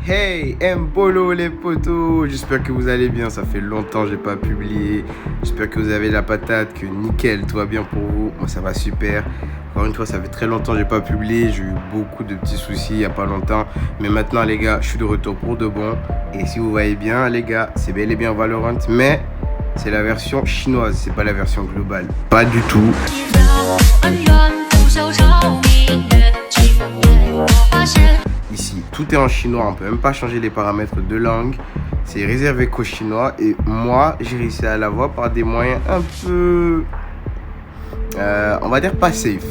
Hey, Mbolo les potos, j'espère que vous allez bien, ça fait longtemps que j'ai pas publié, j'espère que vous avez la patate, que nickel, tout va bien pour vous, moi ça va super. Encore une fois, ça fait très longtemps que j'ai pas publié, j'ai eu beaucoup de petits soucis il y a pas longtemps, mais maintenant les gars, je suis de retour pour de bon, et si vous voyez bien les gars, c'est bel et bien Valorant, mais c'est la version chinoise, c'est pas la version globale, pas du tout. Ici, tout est en chinois, on peut même pas changer les paramètres de langue. C'est réservé qu'aux chinois. Et moi, j'ai réussi à l'avoir par des moyens un peu... on va dire pas safe.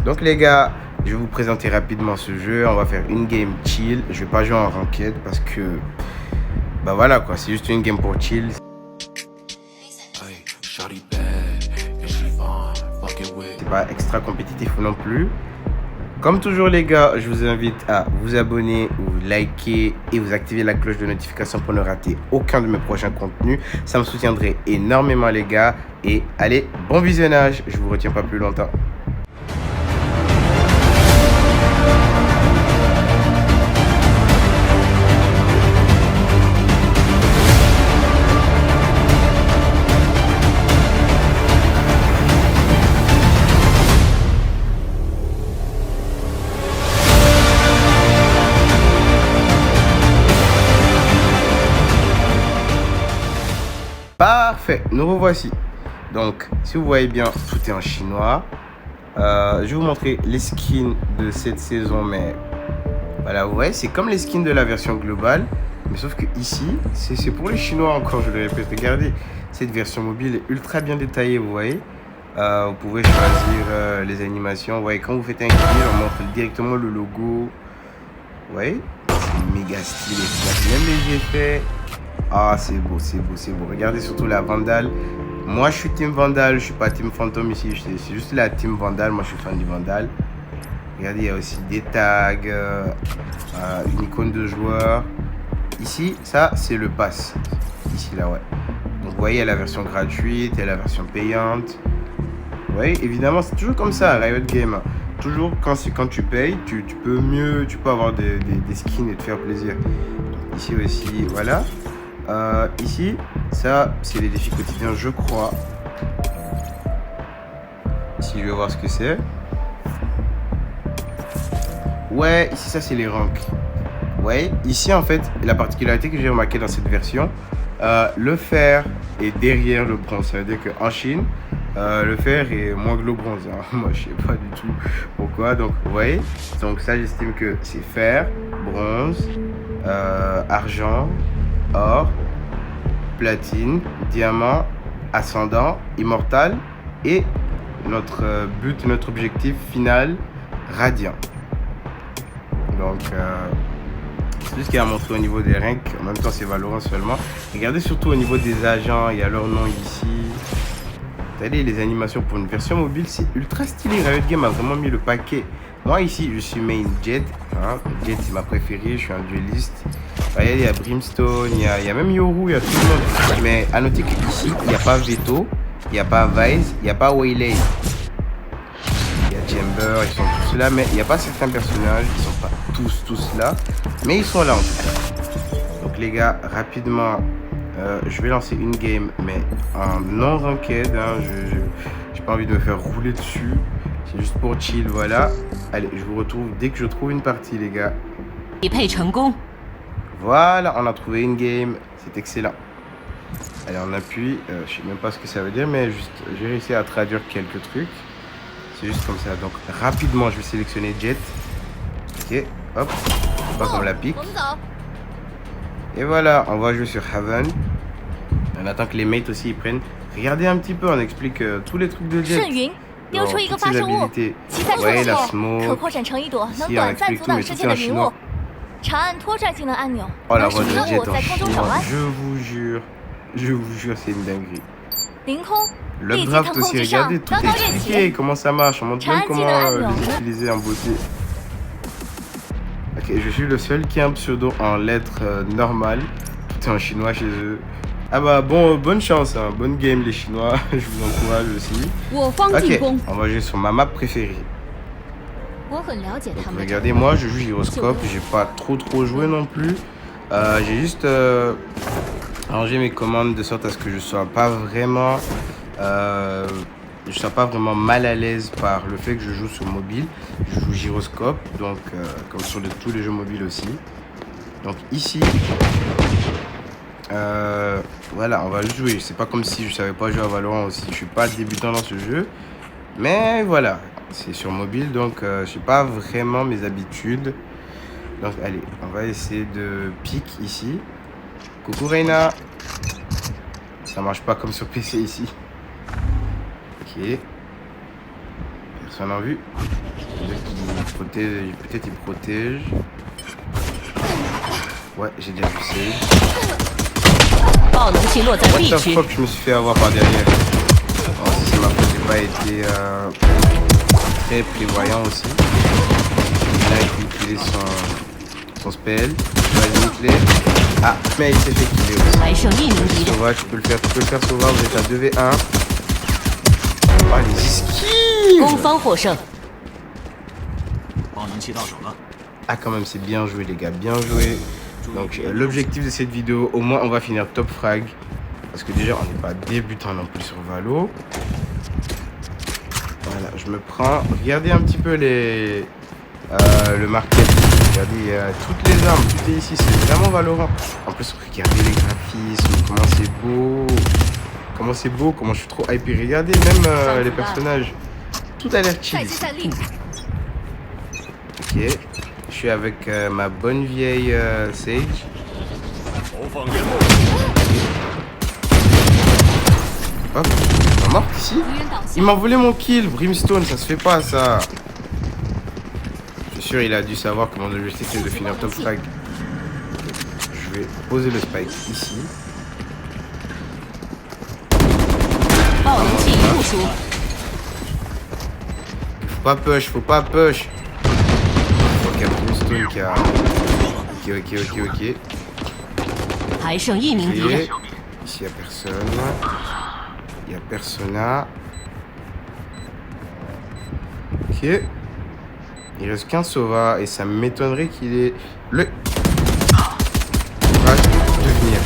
Donc les gars, je vais vous présenter rapidement ce jeu. On va faire une game chill. Je vais pas jouer en ranked parce que... Bah voilà quoi, c'est juste une game pour chill. C'est pas extra compétitif non plus. Comme toujours les gars, je vous invite à vous abonner, vous liker et vous activer la cloche de notification pour ne rater aucun de mes prochains contenus. Ça me soutiendrait énormément les gars. Et allez, bon visionnage, je vous retiens pas plus longtemps. Parfait, nous revoici. Donc, si vous voyez bien, tout est en chinois. Je vais vous montrer les skins de cette saison, mais voilà, vous voyez, c'est comme les skins de la version globale. Mais sauf que ici, c'est pour les chinois encore, je le répète. Regardez, cette version mobile est ultra bien détaillée, vous voyez. Vous pouvez choisir les animations. Vous voyez, quand vous faites un kill, on montre directement le logo. Vous voyez, c'est méga stylé. Même les effets. Ah, c'est beau, c'est beau, c'est beau. Regardez surtout la Vandal. Moi, je suis Team Vandal, je suis pas Team Phantom ici. C'est juste la Team Vandal. Moi, je suis fan du Vandal. Regardez, il y a aussi des tags, une icône de joueur. Ici, ça, c'est le pass. Ici, là, ouais. Donc, vous voyez, il y a la version gratuite, il y a la version payante. Vous voyez, évidemment, c'est toujours comme ça, Riot Games. Toujours, quand tu payes, tu peux avoir des skins et te faire plaisir. Ici aussi, voilà. Ici, ça, c'est les défis quotidiens, je crois. Ici, je vais voir ce que c'est. Ouais, ici, ça, c'est les ranks. Ouais, ici, en fait, la particularité que j'ai remarqué dans cette version, le fer est derrière le bronze. Ça veut dire qu'en Chine, le fer est moins que le bronze. Hein. Moi, je sais pas du tout pourquoi. Donc, vous voyez, donc ça, j'estime que c'est fer, bronze, argent, or, platine, diamant, ascendant, immortal et notre but, notre objectif final, radiant. Donc, c'est tout ce qu'il y a à montrer au niveau des ranks. En même temps, c'est Valorant seulement. Regardez surtout au niveau des agents, il y a leur nom ici. Vous savez, les animations pour une version mobile, c'est ultra stylé. Riot Games a vraiment mis le paquet. Moi, ici, je suis main Jett. Hein. Jett, c'est ma préférée. Je suis un dueliste. Regardez, il y a Brimstone, il y a même Yoru, il y a tout le monde. Mais à noter qu'ici, il n'y a pas Veto, il n'y a pas Vice, il n'y a pas Waylay. Il y a Chamber, ils sont tous là, mais il n'y a pas certains personnages. Ils ne sont pas tous là. Mais ils sont là en tout cas. Donc les gars, rapidement, je vais lancer une game, mais en non ranked. Hein, j'ai pas envie de me faire rouler dessus. C'est juste pour chill, voilà. Allez, je vous retrouve dès que je trouve une partie, les gars. Voilà, on a trouvé une game. C'est excellent. Allez, on appuie. Je sais même pas ce que ça veut dire, mais juste, j'ai réussi à traduire quelques trucs. C'est juste comme ça. Donc, rapidement, je vais sélectionner Jett. Ok, hop. Pas comme la pique. Et voilà, on va jouer sur Heaven. On attend que les mates aussi ils prennent. Regardez un petit peu, on explique tous les trucs de Jett. Bon, toutes ses habilités. Ouais, la smoke. Ici, on explique tout, mais tout est en chinois. Oh, la voix de Jett en chinois, je vous jure, c'est une dinguerie. Le draft aussi, regardez, tout est expliqué, comment ça marche. On montre même comment les utiliser en beauté. Ok, je suis le seul qui a un pseudo en lettres normales. Tout est en chinois chez eux. Ah bah bon, bonne chance, hein. Bonne game les Chinois, je vous encourage aussi. Ok, on va jouer sur ma map préférée. Donc, regardez, moi je joue gyroscope, j'ai pas trop joué non plus. J'ai juste arrangé mes commandes de sorte à ce que je sois pas vraiment mal à l'aise par le fait que je joue sur mobile. Je joue gyroscope, donc comme sur tous les jeux mobiles aussi. Donc ici, voilà, on va jouer. C'est pas comme si je savais pas jouer à Valorant aussi. Je suis pas débutant dans ce jeu, mais voilà, c'est sur mobile, donc je sais pas vraiment mes habitudes. Donc allez, on va essayer de pique ici. Coucou Reina. Ça marche pas comme sur PC ici. Ok. Personne en vue. Peut-être il protège. Ouais, j'ai déjà vu Sage. What the fuck, je me suis fait avoir par derrière. Oh, si c'est ma faute, j'ai pas été très prévoyant aussi. Il a utilisé son spell. Il va limiter. Ah, mais il s'est fait killer aussi. Sauvage, tu peux le faire Sauvage, vous êtes à 2v1. Oh, les esquives! Ah, quand même, c'est bien joué, les gars, bien joué. Donc, l'objectif de cette vidéo, au moins, on va finir top frag. Parce que déjà, on n'est pas débutant non plus sur Valo. Voilà, je me prends. Regardez un petit peu le market. Regardez, toutes les armes, tout est ici. C'est vraiment Valorant. En plus, regardez les graphismes, comment c'est beau. Comment c'est beau, comment je suis trop hypé. Regardez même les personnages. Tout a l'air chill. Ok. Je suis avec ma bonne vieille Sage. Hop, il est mort ici. Il m'a volé mon kill, Brimstone, ça se fait pas ça. Je suis sûr il a dû savoir que mon objectif c'est de finir top frag. Je vais poser le spike ici. Faut pas push. Ok, Brimstone qui a... Ok. Ici il y a personne. Il y a Persona. Ok. Il reste qu'un Sova et ça m'étonnerait qu'il ait le... Va devenir.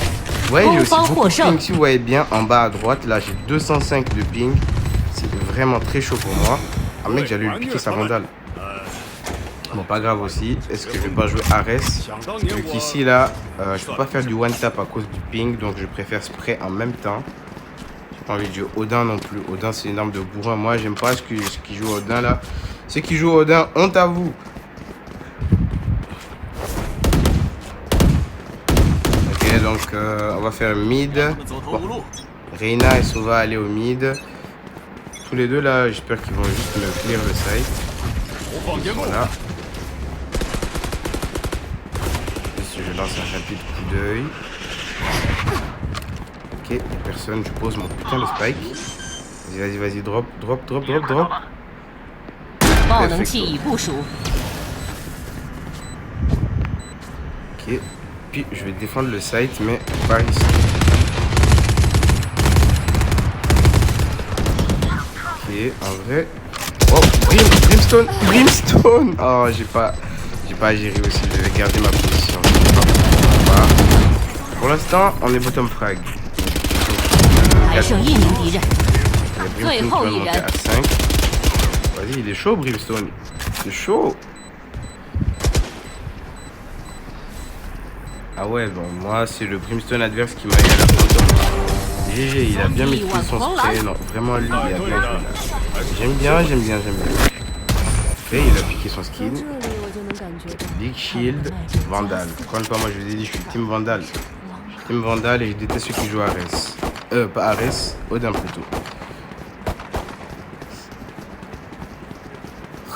Ouais, j'ai aussi beaucoup de ping. Si vous voyez bien en bas à droite, là j'ai 205 de ping. C'est vraiment très chaud pour moi. Ah mec, j'allais lui piquer sa vandale. Bon, pas grave aussi. Est-ce que je vais pas jouer Ares? Vu qu'ici là, je peux pas faire du one tap à cause du ping, donc je préfère spray en même temps. J'ai pas envie de jouer Odin non plus. Odin c'est une arme de bourrin. Moi j'aime pas ce qui joue Odin là. Ceux qui jouent Odin, honte à vous. Ok, donc on va faire mid. Bon. Reina et Sova aller au mid. Tous les deux là, j'espère qu'ils vont juste me clear le site. Voilà. Je lance un rapide coup d'œil. Ok, il n'y a personne, je pose mon putain de spike. Vas-y, drop. Ok, puis je vais défendre le site, mais par ici. Ok, en vrai. Oh, Brimstone. Oh, j'ai pas géré aussi, je vais garder ma position. Pour l'instant, on est bottom frag. Il y a Brimstone qui va monter à 5. Vas-y, il est chaud Brimstone. C'est chaud. Ah ouais, bon, moi c'est le Brimstone adverse qui m'a eu à la bottom. GG, il a bien maîtrisé son spray. Non, vraiment lui, il a bien joué là. J'aime bien. Ok, il a piqué son skin. Big Shield, Vandal. Encore une fois, moi je vous ai dit, je suis Team Vandal. Je suis Team Vandal et je déteste ceux qui jouent Ares. Pas Ares, Odin plutôt.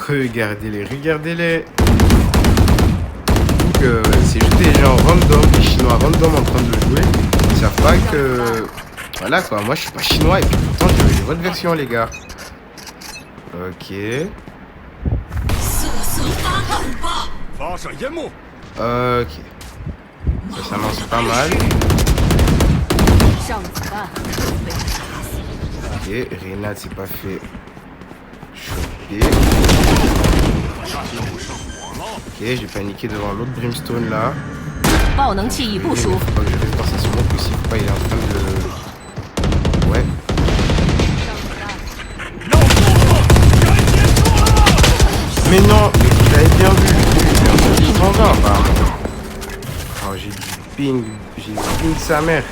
Regardez-les. C'est juste des gens random, des Chinois random en train de jouer. Ils savent pas que... Voilà quoi, moi je suis pas chinois et puis pourtant j'ai votre version les gars. Ok. Ok. Ça s'annonce pas mal. Ok, Reynad s'est pas fait choper. Ok, j'ai paniqué devant l'autre Brimstone là. Faut pas que je reste dans sa smoke aussi, faut pas, il est en train de... Ouais. Mais non, j'avais bien vu. J'ai un 120 apparemment. Oh, j'ai du ping sa mère.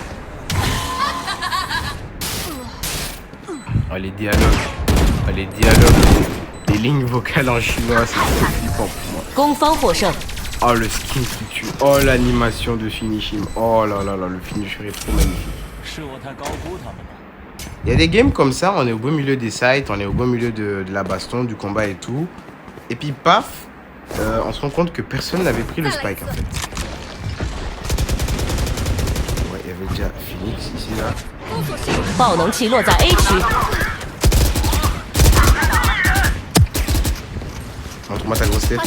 Oh, les dialogues, les lignes vocales en chinois, c'est trop flippant pour moi. Oh, le skin qui tue, oh, l'animation de finish him, oh là là là, le finisher est trop magnifique. Il y a des games comme ça, on est au beau milieu des sites, on est au beau milieu de la baston, du combat et tout. Et puis paf, on se rend compte que personne n'avait pris le spike en fait. Ouais, il y avait déjà Phoenix ici là. Montre-moi ta grosse tête.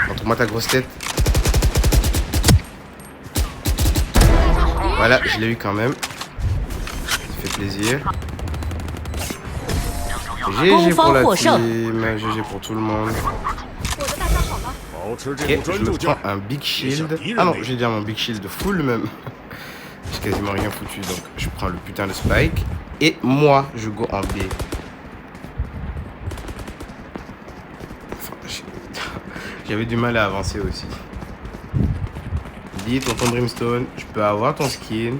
Montre-moi ta grosse tête. Voilà, je l'ai eu quand même. Ça fait plaisir. GG pour la team, GG pour tout le monde. Ok, je me prends un big shield. Ah non, j'ai déjà mon big shield full même. J'ai quasiment rien foutu, donc je prends le putain de spike. Et moi, je go en B. Enfin, j'avais du mal à avancer aussi. Dis, tonton Brimstone, je peux avoir ton skin.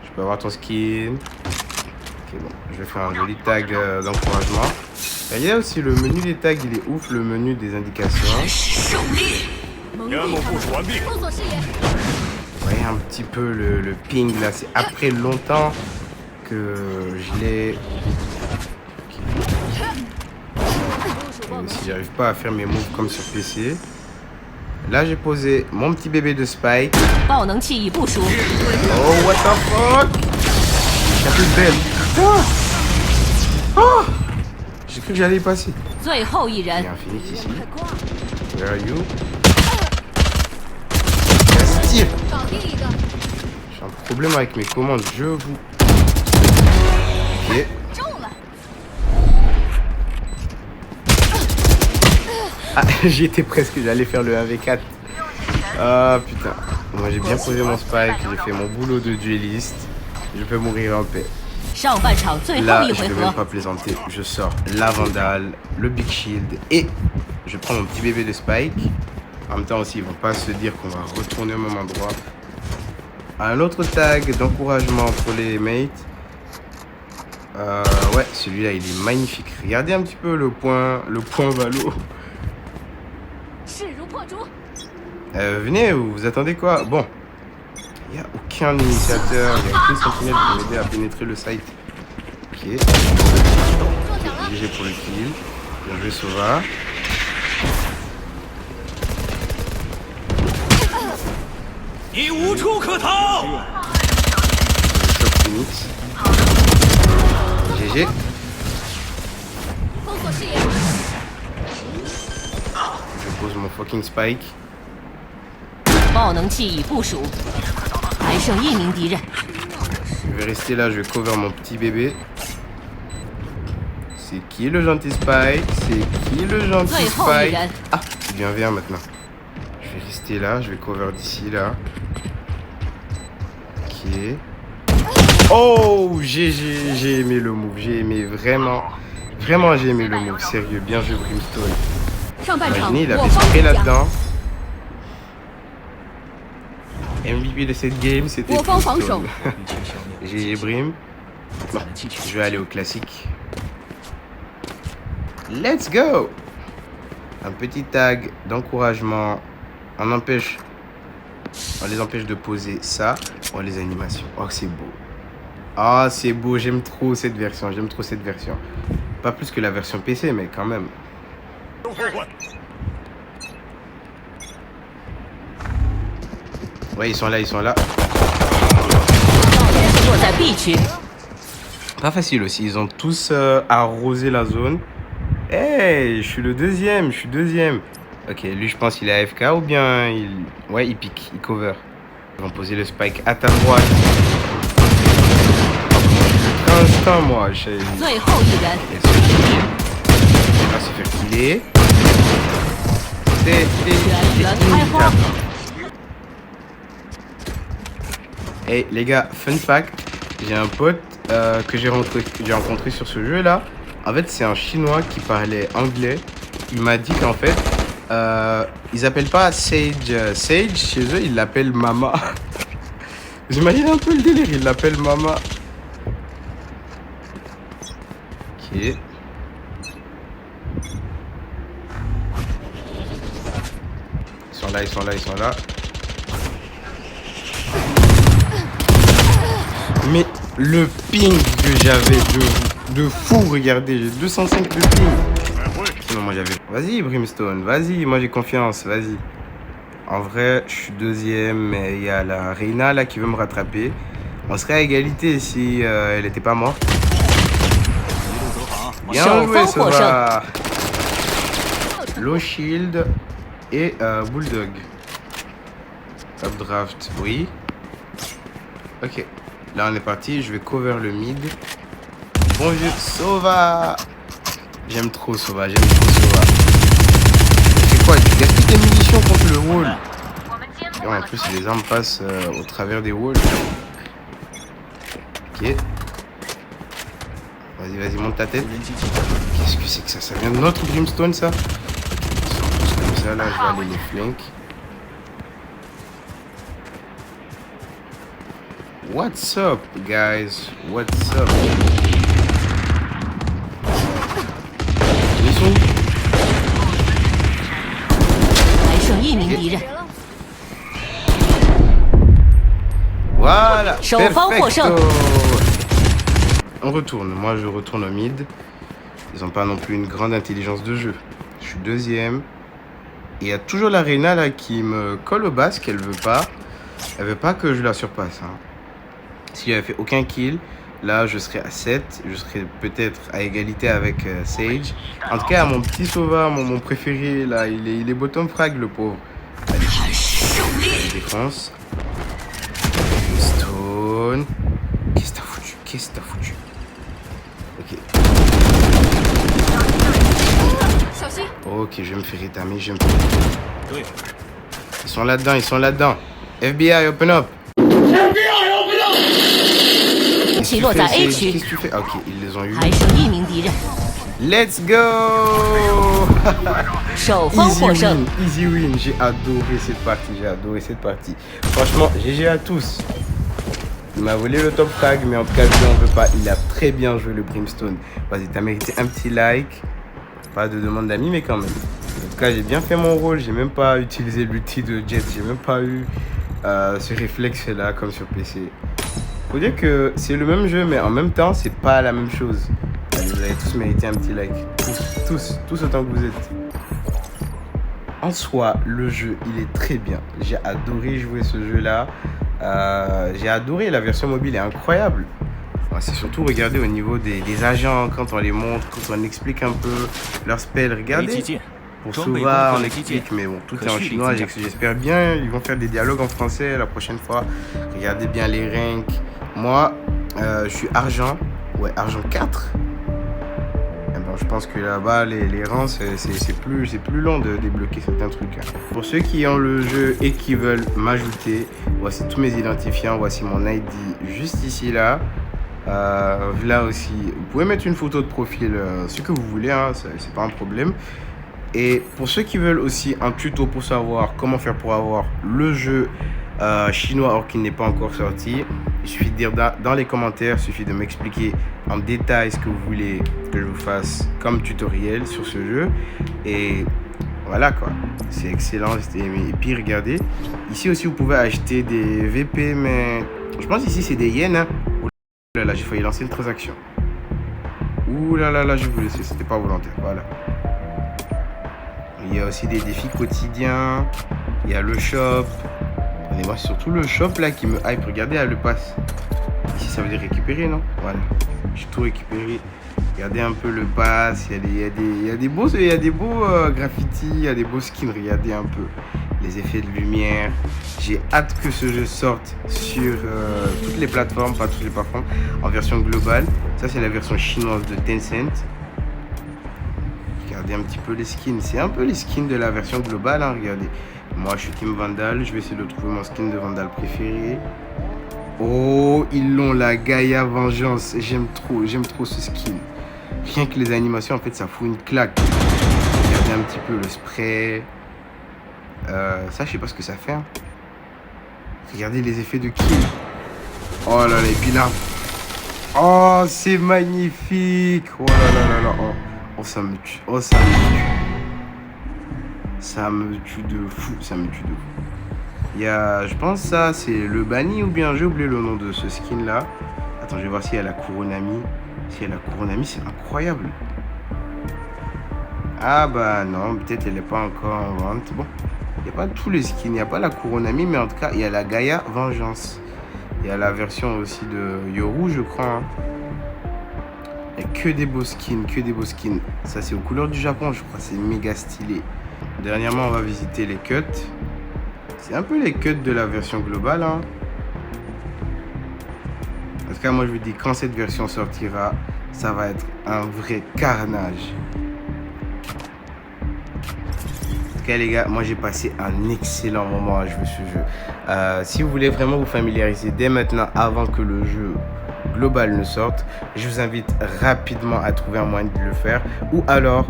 Je peux avoir ton skin. Ok, bon, je vais faire un joli tag d'encouragement. Il y a aussi le menu des tags, il est ouf, le menu des indications. Vous voyez un petit peu le ping là, c'est après longtemps que je l'ai. Okay. Si j'arrive pas à faire mes moves comme sur PC. Là j'ai posé mon petit bébé de Spike. Oh what the fuck! La plus belle. Oh! J'ai cru que j'allais y passer. Il y a un Phoenix ici. Where are you? Tire. J'ai un problème avec mes commandes, je vous. Ok. Ah, j'y étais presque, j'allais faire le 1v4. Ah putain. Moi j'ai bien posé mon spike, j'ai fait mon boulot de dueliste. Je peux mourir en paix. Là, je vais même pas plaisanter. Je sors la Vandale, le Big Shield et je prends mon petit bébé de Spike. En même temps aussi, ils vont pas se dire qu'on va retourner au même endroit. Un autre tag d'encouragement pour les mates. Ouais, celui-là, il est magnifique. Regardez un petit peu le point valo. Venez, vous attendez quoi? Bon. Il n'y a aucun initiateur, il n'y a aucune sentinelle pour m'aider à pénétrer le site. Ok. GG pour le kill. Bien joué Sova. Phoenix. GG. Je pose mon fucking spike. Je vais rester là, je vais cover mon petit bébé. C'est qui le gentil Spike? C'est qui le gentil Spike? Ah, c'est bien V1 maintenant. Je vais rester là, je vais cover d'ici là. Ok. Oh, j'ai aimé le move, j'ai aimé vraiment j'ai aimé le move, sérieux, bien joué Brimstone. Imaginez, il avait spray là-dedans. MVP de cette game, c'était Brimstone. GG Brim. Bon, je vais aller au classique. Let's go! Un petit tag d'encouragement. On les empêche de poser ça. Oh, les animations. Oh, c'est beau. Ah, c'est beau. J'aime trop cette version. Pas plus que la version PC, mais quand même. Ouais, ils sont là. Pas facile aussi. Ils ont tous arrosé la zone. Hey, je suis deuxième. Ok, lui, je pense qu'il est AFK ou bien il... Ouais, il pique, il cover. Ils vont poser le spike à ta droite. instant, moi. Je sais. 最后一人， On va se faire killer. C'est 人开花。 inévitable. Hey les gars, fun fact, j'ai un pote que j'ai rencontré sur ce jeu là. En fait, c'est un chinois qui parlait anglais. Il m'a dit qu'en fait, ils appellent pas Sage Sage chez eux, ils l'appellent Mama. J'imagine un peu le délire, ils l'appellent Mama. Ok. Ils sont là, ils sont là, ils sont là. Mais le ping que j'avais de fou, regardez, j'ai 205 de ping. Non, moi j'avais. Vas-y, Brimstone, vas-y, moi j'ai confiance, vas-y. En vrai, je suis deuxième, mais il y a la Reina là qui veut me rattraper. On serait à égalité si elle n'était pas morte. Bien joué, Sova. Low Shield et Bulldog. Updraft, oui. Ok. Là on est parti, je vais cover le mid. Bon vieux Sova. J'aime trop Sova, j'aime trop Sova. C'est quoi, tu gaspilles tes munitions contre le wall. Et en plus les armes passent au travers des walls. Ok. Vas-y, vas-y, monte ta tête. Qu'est-ce que c'est que ça? Ça vient de notre Brimstone ça? Ils sont tous comme ça, là je vais aller les flanks. What's up, guys? What's up? Ils sont où? 还剩一名敌人， Voilà. 首方获胜。 On retourne. Moi, je retourne au mid. Ils n'ont pas non plus une grande intelligence de jeu. Je suis deuxième. Et il y a toujours la Reina là qui me colle au basque. Elle veut pas. Elle veut pas que je la surpasse. Hein. Si j'avais fait aucun kill, là je serais à 7. Je serais peut-être à égalité avec Sage. En tout cas, mon petit Sova, mon préféré, là, il est bottom frag, le pauvre. Allez, défense. Stone. Qu'est-ce que t'as foutu? Qu'est-ce que t'as foutu? Ok. Ok, je vais me faire étamer, je vais me faire... Ils sont là-dedans, ils sont là-dedans. FBI, open up. Qu'est-ce que tu fais? Ok, ils les ont eu. 还剩一名敌人， Let's go. 首方 Easy 获胜。 win, easy win. J'ai adoré cette partie, j'ai adoré cette partie. Franchement, GG à tous. Il m'a volé le top frag, mais en tout cas, je n'en veux pas. Il a très bien joué le Brimstone. Vas-y, t'as mérité un petit like. Pas de demande d'amis, mais quand même. En tout cas, j'ai bien fait mon rôle. J'ai même pas utilisé l'outil de Jet. J'ai même pas eu ce réflexe-là, comme sur PC. Faut dire que c'est le même jeu, mais en même temps, c'est pas la même chose. Allez, vous avez tous mérité un petit like. Tous autant que vous êtes. En soi, le jeu, il est très bien. J'ai adoré jouer ce jeu-là. J'ai adoré, la version mobile est incroyable. C'est surtout regarder au niveau des agents, quand on les montre, quand on explique un peu leur spell. Regardez, pour Sova, on explique, mais bon, tout est en chinois. J'espère bien, ils vont faire des dialogues en français la prochaine fois. Regardez bien les ranks. Moi, je suis argent, ouais, argent 4. Et bon, je pense que là-bas, les rangs, c'est plus long de débloquer certains trucs. Hein. Pour ceux qui ont le jeu et qui veulent m'ajouter, voici tous mes identifiants, voici mon ID juste ici, là. Là aussi, vous pouvez mettre une photo de profil, ce que vous voulez, hein, c'est pas un problème. Et pour ceux qui veulent aussi un tuto pour savoir comment faire pour avoir le jeu chinois alors qu'il n'est pas encore sorti, il suffit de dire dans les commentaires, il suffit de m'expliquer en détail ce que vous voulez que je vous fasse comme tutoriel sur ce jeu. Et voilà quoi, c'est excellent. Et puis regardez, ici aussi vous pouvez acheter des VP, mais je pense ici c'est des yens. Hein. Ouh là là, j'ai failli lancer une transaction. Ouh là là, je vous laisse, c'était pas volontaire, voilà. Il y a aussi des défis quotidiens, il y a le shop. Et moi, c'est surtout le shop là qui me hype. Regardez, le pass. Ici, ça veut dire récupérer, non? Voilà. J'ai tout récupéré. Regardez un peu le pass. Il y a des beaux graffitis, il y a des beaux skins. Regardez un peu. les effets de lumière. J'ai hâte que ce jeu sorte sur toutes les plateformes, pas toutes les plateformes, en version globale. Ça, c'est la version chinoise de Tencent. Regardez un petit peu les skins. C'est un peu les skins de la version globale, hein, regardez. Moi, je suis Team Vandal. Je vais essayer de trouver mon skin de Vandal préféré. Oh, ils l'ont, la Gaïa Vengeance. J'aime trop ce skin. Rien que les animations, en fait, ça fout une claque. Regardez un petit peu le spray. Ça, je sais pas ce que ça fait. Hein. Regardez les effets de kill. Oh là là, et puis là. Oh, c'est magnifique. Oh là là là là. Oh, ça me tue. Oh, ça me tue. Ça me tue de fou. Ça me tue de fou. Il y a, je pense ça, c'est le banni ou bien j'ai oublié le nom de ce skin là. Attends, je vais voir s'il y a la Kuronami. S'il y a la Kuronami, c'est incroyable. Ah bah non, peut-être elle n'est pas encore en vente. Bon, il n'y a pas tous les skins, il n'y a pas la Kuronami, mais en tout cas, il y a la Gaïa Vengeance. Il y a la version aussi de Yoru, je crois. Hein. Il n'y a que des beaux skins, que des beaux skins. Ça, c'est aux couleurs du Japon, je crois. C'est méga stylé. Dernièrement, on va visiter les cuts. C'est un peu les cuts de la version globale. Hein. En tout cas, moi, je vous dis, quand cette version sortira, ça va être un vrai carnage. En tout cas, les gars, moi, j'ai passé un excellent moment à jouer ce jeu. Si vous voulez vraiment vous familiariser dès maintenant, avant que le jeu global ne sorte, je vous invite rapidement à trouver un moyen de le faire. Ou alors,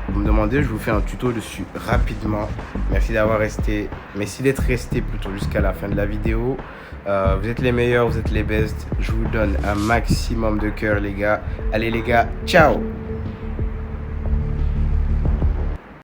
vous me demandez, je vous fais un tuto dessus rapidement. Merci d'avoir resté, merci d'être resté plutôt jusqu'à la fin de la vidéo. Vous êtes les meilleurs, vous êtes les best. Je vous donne un maximum de cœur, les gars. Allez, les gars, ciao!